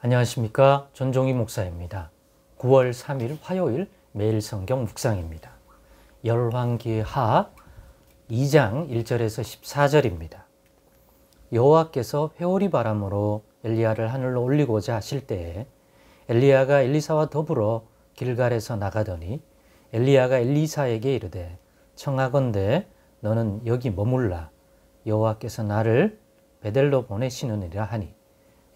안녕하십니까. 전종희 목사입니다. 9월 3일 화요일 매일 성경 묵상입니다. 열왕기하 2장 1절에서 14절입니다. 여호와께서 회오리 바람으로 엘리야를 하늘로 올리고자 하실 때에 엘리야가 엘리사와 더불어 길갈에서 나가더니 엘리야가 엘리사에게 이르되 청하건대 너는 여기 머물라. 여호와께서 나를 베델로 보내시느니라 하니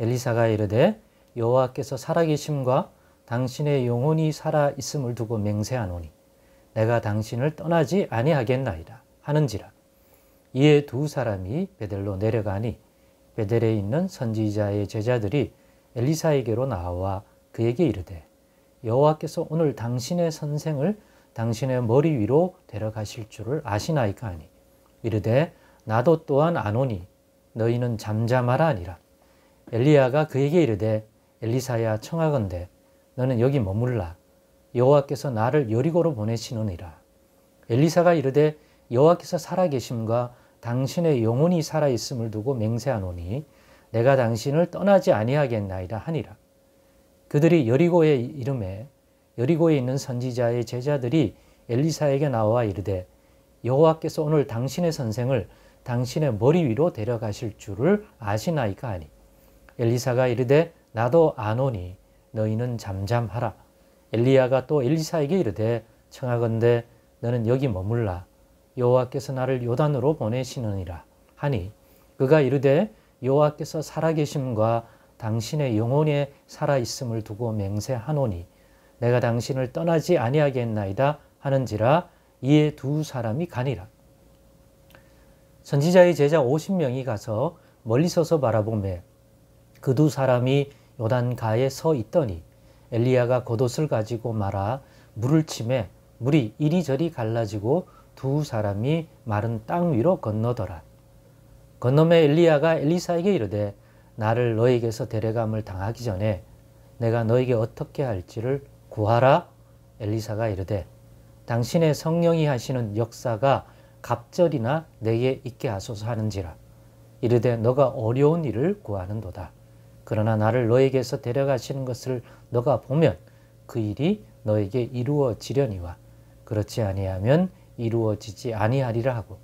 엘리사가 이르되 여호와께서 살아계심과 당신의 영혼이 살아 있음을 두고 맹세하노니 내가 당신을 떠나지 아니하겠나이다 하는지라. 이에 두 사람이 베델로 내려가니 베델에 있는 선지자의 제자들이 엘리사에게로 나와 그에게 이르되 여호와께서 오늘 당신의 선생을 당신의 머리 위로 데려가실 줄을 아시나이까 하니 이르되 나도 또한 아노니 너희는 잠잠하라 하니라. 엘리야가 그에게 이르되 엘리사야 청하건대 너는 여기 머물라. 여호와께서 나를 여리고로 보내시느니라. 엘리사가 이르되 여호와께서 살아계심과 당신의 영혼이 살아있음을 두고 맹세하노니 내가 당신을 떠나지 아니하겠나이다 하니라. 그들이 여리고에 이름에 여리고에 있는 선지자의 제자들이 엘리사에게 나와 이르되 여호와께서 오늘 당신의 선생을 당신의 머리 위로 데려가실 줄을 아시나이까 하니 엘리사가 이르되 나도 아노니 너희는 잠잠하라. 엘리야가 또 엘리사에게 이르되 청하건대 너는 여기 머물라. 여호와께서 나를 요단으로 보내시느니라 하니 그가 이르되 여호와께서 살아계심과 당신의 영혼에 살아있음을 두고 맹세하노니 내가 당신을 떠나지 아니하겠나이다 하는지라. 이에 두 사람이 가니라. 선지자의 제자 50명이 가서 멀리 서서 바라보매 그 두 사람이 요단가에 서 있더니 엘리야가 겉옷을 가지고 말아 물을 치매 물이 이리저리 갈라지고 두 사람이 마른 땅 위로 건너더라. 건너매 엘리야가 엘리사에게 이르되 나를 너에게서 데려감을 당하기 전에 내가 너에게 어떻게 할지를 구하라. 엘리사가 이르되 당신의 성령이 하시는 역사가 갑절이나 내게 있게 하소서 하는지라. 이르되 너가 어려운 일을 구하는도다. 그러나 나를 너에게서 데려가시는 것을 너가 보면 그 일이 너에게 이루어지려니와 그렇지 아니하면 이루어지지 아니하리라 하고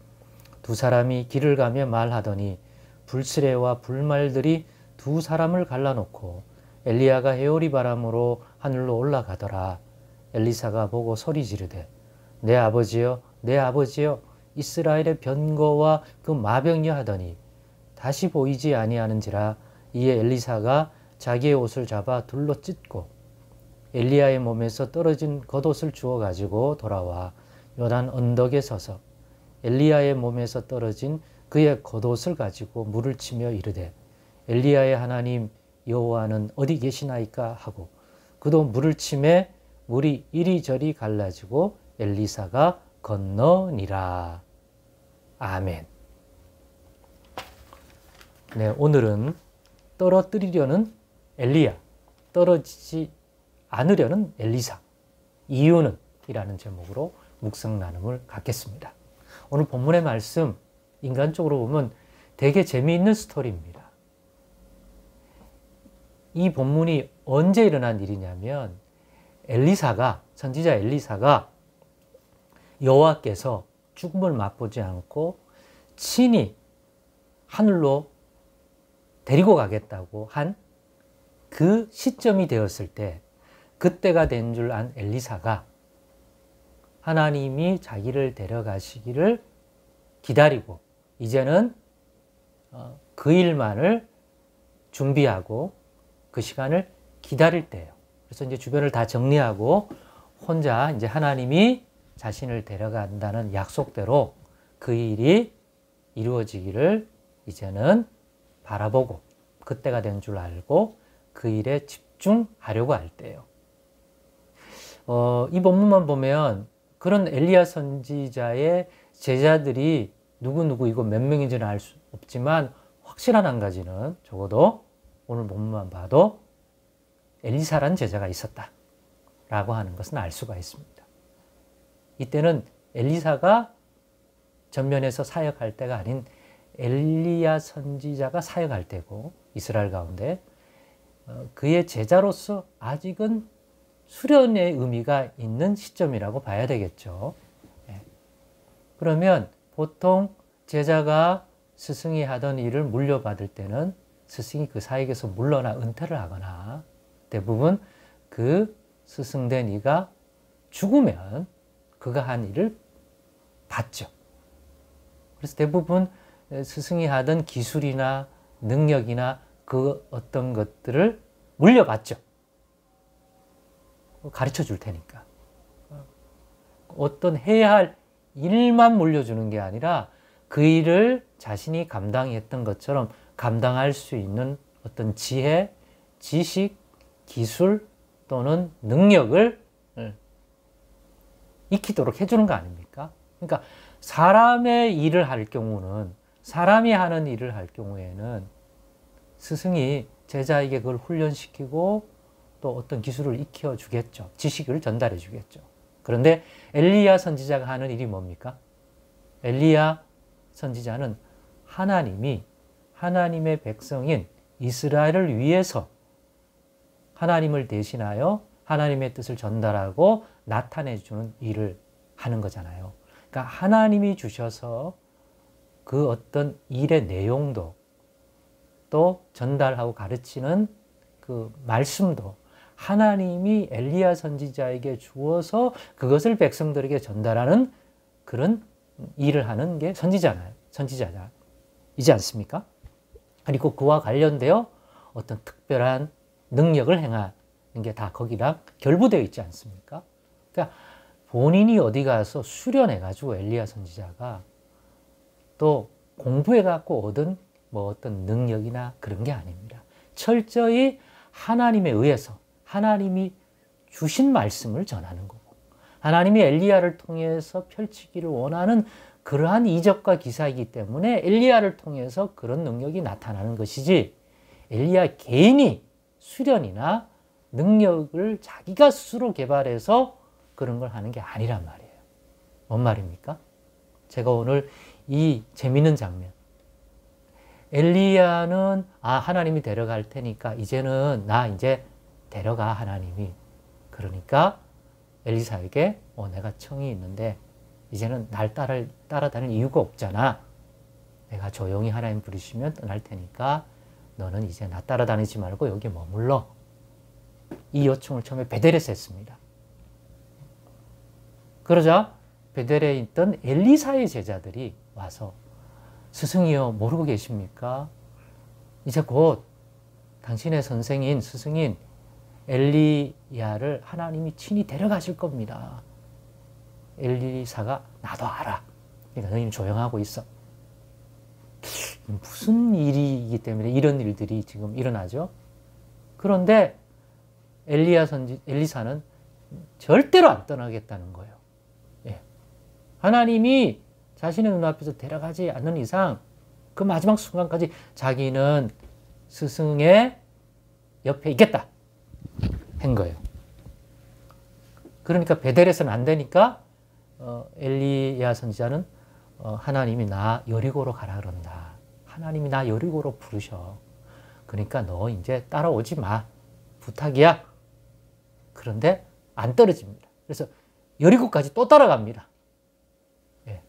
두 사람이 길을 가며 말하더니 불스레와 불말들이 두 사람을 갈라놓고 엘리야가 회오리 바람으로 하늘로 올라가더라. 엘리사가 보고 소리 지르되 내 아버지여 내 아버지여 이스라엘의 병거와 그 마병이여 하더니 다시 보이지 아니하는지라. 이에 엘리사가 자기의 옷을 잡아 둘로 찢고 엘리야의 몸에서 떨어진 겉옷을 주워 가지고 돌아와 요단 언덕에 서서 엘리야의 몸에서 떨어진 그의 겉옷을 가지고 물을 치며 이르되 엘리야의 하나님 여호와는 어디 계시나이까 하고 그도 물을 치매 물이 이리저리 갈라지고 엘리사가 건너니라. 아멘. 네, 오늘은 떨어뜨리려는 엘리야, 떨어지지 않으려는 엘리사, 이유는? 이라는 제목으로 묵상 나눔을 갖겠습니다. 오늘 본문의 말씀, 인간적으로 보면 되게 재미있는 스토리입니다. 이 본문이 언제 일어난 일이냐면 엘리사가, 선지자 엘리사가 여호와께서 죽음을 맛보지 않고 친히 하늘로 데리고 가겠다고 한 그 시점이 되었을 때 그때가 된 줄 안 엘리사가 하나님이 자기를 데려가시기를 기다리고 이제는 그 일만을 준비하고 그 시간을 기다릴 때예요. 그래서 이제 주변을 다 정리하고 혼자 이제 하나님이 자신을 데려간다는 약속대로 그 일이 이루어지기를 이제는 바라보고 그때가 된 줄 알고 그 일에 집중하려고 할 때예요. 이 본문만 보면 그런 엘리야 선지자의 제자들이 누구누구이고 몇 명인지는 알 수 없지만 확실한 한 가지는 적어도 오늘 본문만 봐도 엘리사라는 제자가 있었다라고 하는 것은 알 수가 있습니다. 이때는 엘리사가 전면에서 사역할 때가 아닌 엘리야 선지자가 사역할 때고 이스라엘 가운데 그의 제자로서 아직은 수련의 의미가 있는 시점이라고 봐야 되겠죠. 예. 그러면 보통 제자가 스승이 하던 일을 물려받을 때는 스승이 그 사익에서 물러나 은퇴를 하거나 대부분 그 스승된 이가 죽으면 그가 한 일을 받죠. 그래서 대부분 스승이 하던 기술이나 능력이나 그 어떤 것들을 물려받죠. 가르쳐 줄 테니까. 어떤 해야 할 일만 물려주는 게 아니라 그 일을 자신이 감당했던 것처럼 감당할 수 있는 어떤 지혜, 지식, 기술 또는 능력을 익히도록 해주는 거 아닙니까? 그러니까 사람의 일을 할 경우는, 사람이 하는 일을 할 경우에는 스승이 제자에게 그걸 훈련시키고 또 어떤 기술을 익혀 주겠죠. 지식을 전달해 주겠죠. 그런데 엘리야 선지자가 하는 일이 뭡니까? 엘리야 선지자는 하나님이 하나님의 백성인 이스라엘을 위해서 하나님을 대신하여 하나님의 뜻을 전달하고 나타내 주는 일을 하는 거잖아요. 그러니까 하나님이 주셔서 그 어떤 일의 내용도 또 전달하고 가르치는 그 말씀도 하나님이 엘리야 선지자에게 주어서 그것을 백성들에게 전달하는 그런 일을 하는 게 선지자이지 않습니까? 그리고 그와 관련되어 어떤 특별한 능력을 행하는 게 다 거기랑 결부되어 있지 않습니까? 그러니까 본인이 어디 가서 수련해가지고 엘리야 선지자가 또 공부해갖고 얻은 뭐 어떤 능력이나 그런 게 아닙니다. 철저히 하나님에 의해서 하나님이 주신 말씀을 전하는 거고 하나님이 엘리야를 통해서 펼치기를 원하는 그러한 이적과 기사이기 때문에 엘리야를 통해서 그런 능력이 나타나는 것이지 엘리야 개인이 수련이나 능력을 자기가 스스로 개발해서 그런 걸 하는 게 아니란 말이에요. 뭔 말입니까? 제가 오늘 이 재밌는 장면, 엘리야는 하나님이 데려갈 테니까 이제는 나 이제 데려가 하나님이. 그러니까 엘리사에게 내가 청이 있는데 이제는 날 따라다닐 이유가 없잖아. 내가 조용히 하나님 부르시면 떠날 테니까 너는 이제 나 따라다니지 말고 여기 머물러. 이 요청을 처음에 베델에서 했습니다. 그러자 베델에 있던 엘리사의 제자들이 와서 스승이여 모르고 계십니까? 이제 곧 당신의 선생인 스승인 엘리야를 하나님이 친히 데려가실 겁니다. 엘리사가 나도 알아. 그러니까 너희는 조용하고 있어. 무슨 일이기 때문에 이런 일들이 지금 일어나죠? 그런데 엘리사는 절대로 안 떠나겠다는 거예요. 예. 하나님이 자신의 눈앞에서 데려가지 않는 이상 그 마지막 순간까지 자기는 스승의 옆에 있겠다 한 거예요. 그러니까 베델에서는 안 되니까 엘리야 선지자는 하나님이 나 여리고로 가라 그런다. 하나님이 나 여리고로 부르셔. 그러니까 너 이제 따라오지 마. 부탁이야. 그런데 안 떨어집니다. 그래서 여리고까지 또 따라갑니다. 예.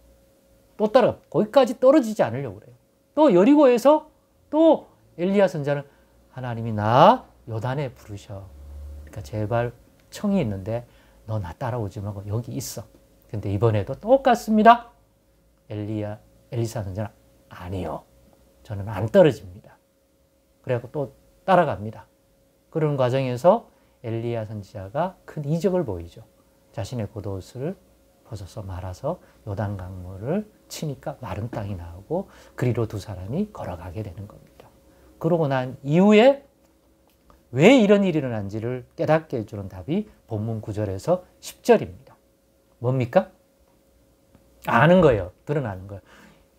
또 따라가. 거기까지 떨어지지 않으려고 그래요. 또 여리고에서 또 엘리야 선지자는 하나님이 나 요단에 부르셔. 그러니까 제발 청이 있는데 너 나 따라오지 말고 여기 있어. 근데 이번에도 똑같습니다. 엘리사 선지자는 아니요. 저는 안 떨어집니다. 그래갖고 또 따라갑니다. 그런 과정에서 엘리야 선지자가 큰 이적을 보이죠. 자신의 겉옷을 벗어서 말아서 요단 강물을 치니까 마른 땅이 나오고 그리로 두 사람이 걸어가게 되는 겁니다. 그러고 난 이후에 왜 이런 일이 일어난지를 깨닫게 해주는 답이 본문 9절에서 10절입니다. 뭡니까? 아는 거예요. 드러나는 거예요.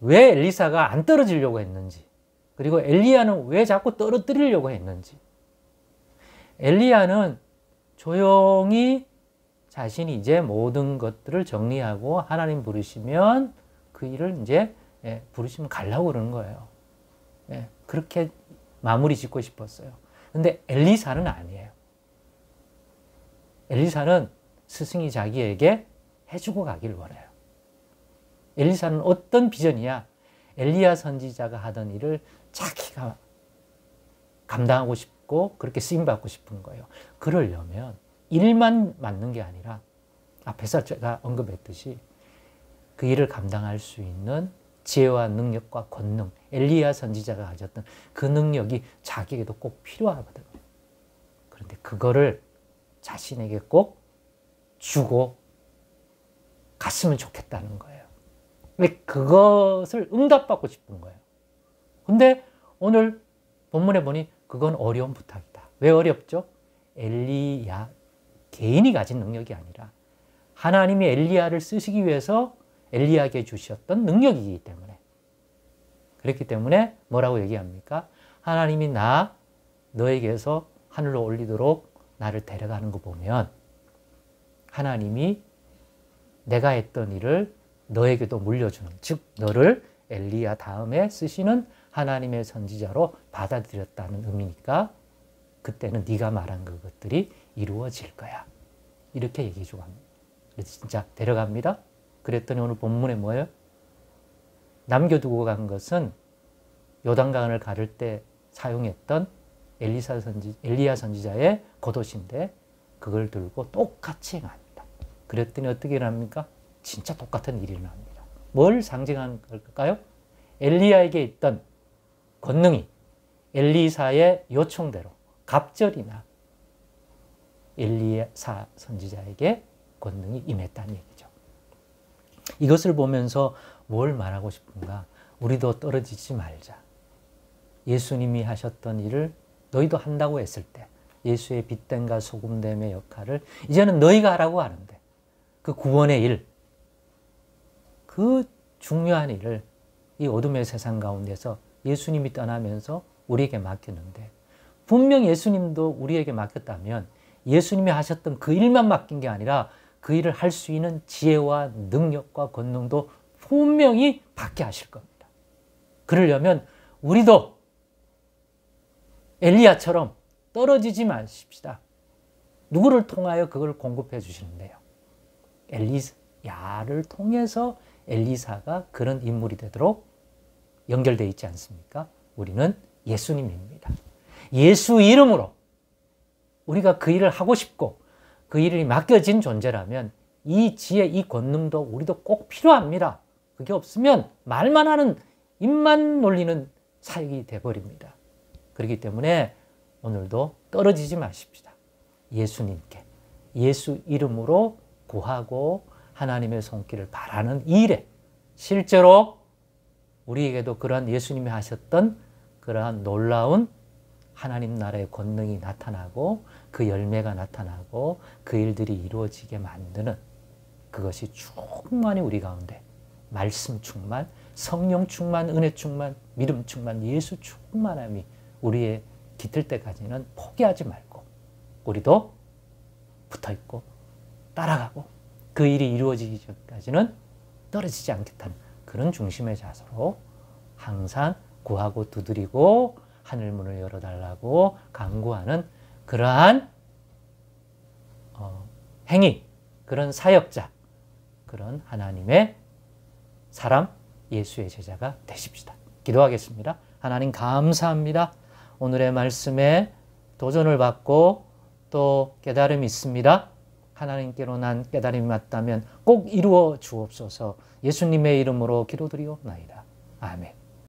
왜 엘리사가 안 떨어지려고 했는지, 그리고 엘리야는 왜 자꾸 떨어뜨리려고 했는지. 엘리야는 조용히 자신이 이제 모든 것들을 정리하고 하나님 부르시면 그 일을 이제 부르시면 가려고 그러는 거예요. 그렇게 마무리 짓고 싶었어요. 근데 엘리사는 아니에요. 엘리사는 스승이 자기에게 해주고 가기를 원해요. 엘리사는 어떤 비전이야? 엘리야 선지자가 하던 일을 자기가 감당하고 싶고 그렇게 쓰임받고 싶은 거예요. 그러려면 일만 맡는 게 아니라 앞에서 제가 언급했듯이 그 일을 감당할 수 있는 지혜와 능력과 권능, 엘리야 선지자가 가졌던 그 능력이 자기에게도 꼭 필요하거든요. 그런데 그거를 자신에게 꼭 주고 갔으면 좋겠다는 거예요. 왜 그것을 응답받고 싶은 거예요. 근데 오늘 본문에 보니 그건 어려운 부탁이다. 왜 어렵죠? 엘리야 개인이 가진 능력이 아니라 하나님이 엘리야를 쓰시기 위해서 엘리야에게 주셨던 능력이기 때문에. 그렇기 때문에 뭐라고 얘기합니까? 하나님이 너에게서 하늘로 올리도록 나를 데려가는 거 보면 하나님이 내가 했던 일을 너에게도 물려주는, 즉 너를 엘리야 다음에 쓰시는 하나님의 선지자로 받아들였다는 의미니까 그때는 네가 말한 그것들이 이루어질 거야. 이렇게 얘기해 주고 합니다. 그래서 진짜 데려갑니다. 그랬더니 오늘 본문에 뭐예요? 남겨두고 간 것은 요단강을 가를 때 사용했던 엘리야 선지자의 겉옷인데 그걸 들고 똑같이 행합니다. 그랬더니 어떻게 일어납니까? 진짜 똑같은 일이 일어납니다. 뭘 상징하는 걸까요? 엘리야에게 있던 권능이 엘리사의 요청대로 갑절이나 엘리사 선지자에게 권능이 임했다는 얘기죠. 이것을 보면서 뭘 말하고 싶은가? 우리도 떨어지지 말자. 예수님이 하셨던 일을 너희도 한다고 했을 때 예수의 빛됨과 소금됨의 역할을 이제는 너희가 하라고 하는데 그 구원의 일, 그 중요한 일을 이 어둠의 세상 가운데서 예수님이 떠나면서 우리에게 맡겼는데 분명 예수님도 우리에게 맡겼다면 예수님이 하셨던 그 일만 맡긴 게 아니라 그 일을 할 수 있는 지혜와 능력과 권능도 분명히 받게 하실 겁니다. 그러려면 우리도 엘리야처럼 떨어지지 마십시다. 누구를 통하여 그걸 공급해 주시는데요? 엘리야를 통해서 엘리사가 그런 인물이 되도록 연결되어 있지 않습니까? 우리는 예수님입니다. 예수 이름으로 우리가 그 일을 하고 싶고 그 일이 맡겨진 존재라면 이 지혜, 이 권능도 우리도 꼭 필요합니다. 그게 없으면 말만 하는 입만 놀리는 사역이 돼버립니다. 그렇기 때문에 오늘도 떨어지지 마십시다. 예수님께 예수 이름으로 구하고 하나님의 손길을 바라는 일에 실제로 우리에게도 그러한 예수님이 하셨던 그러한 놀라운 하나님 나라의 권능이 나타나고 그 열매가 나타나고 그 일들이 이루어지게 만드는 그것이 충만히 우리 가운데 말씀 충만, 성령 충만, 은혜 충만, 믿음 충만, 예수 충만함이 우리의 깃들 때까지는 포기하지 말고 우리도 붙어있고 따라가고 그 일이 이루어지기 전까지는 떨어지지 않겠다는 그런 중심의 자세로 항상 구하고 두드리고 하늘문을 열어달라고 간구하는 그러한 행위, 그런 사역자, 그런 하나님의 사람, 예수의 제자가 되십시다. 기도하겠습니다. 하나님 감사합니다. 오늘의 말씀에 도전을 받고 또 깨달음이 있습니다. 하나님께로 난 깨달음이 맞다면 꼭 이루어 주옵소서. 예수님의 이름으로 기도드리옵나이다. 아멘.